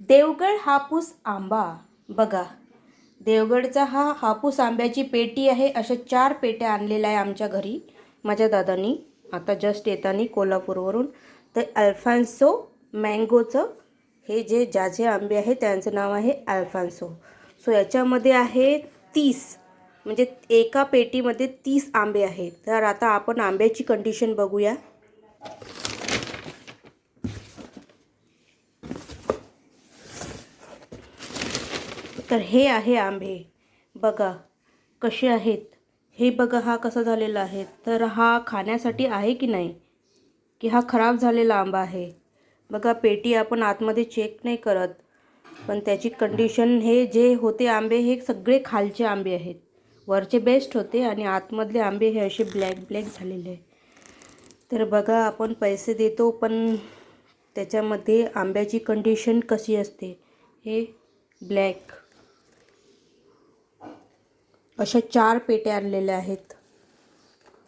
देवगड हापूस आंबा बघा. देवगडचा हा हापूस आंब्याची पेटी आहे. अशा 4 पेट्या आणलेल्या आहे आमच्या घरी माझ्या दादानी आता जस्ट येताना कोल्हापूरवरून. तर अल्फान्सो मँगोचं हे जे जाजे आंबे आहे त्यांचं नाव आहे अल्फान्सो. सो याच्यामध्ये आहे 30, म्हणजे एका पेटीमध्ये 30 आंबे आहेत. तर आता आपण आंब्याची कंडिशन बघूया. तर हे आहे आंबे बघा कसे आहेत. हे बघा हा कसा झालेला आहे. तर हा खाण्यासाठी आहे की नाही, की हा खराब झालेला आंबा आहे. बघा पेटी आपण आतमध्ये चेक नाही करत, पण त्याची कंडिशन हे जे होते आंबे हे सगळे खालचे आंबे आहेत. वरचे बेस्ट होते आणि आतमधले आंबे हे असे ब्लॅक ब्लॅक झालेले आहे. तर बघा आपण पैसे देतो पण त्याच्यामध्ये आंब्याची कंडिशन कशी असते. हे ब्लॅक. अशा 4 पेट्या आणलेल्या आहेत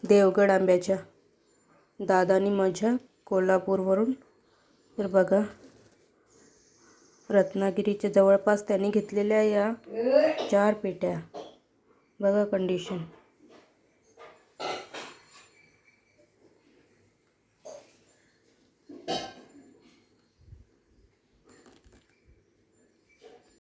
देवगड आंब्याच्या दादानी माझ्या कोल्हापूरवरून. तर बघा रत्नागिरीच्या जवळपास त्यांनी घेतलेल्या या 4 पेट्या. बघा कंडिशन.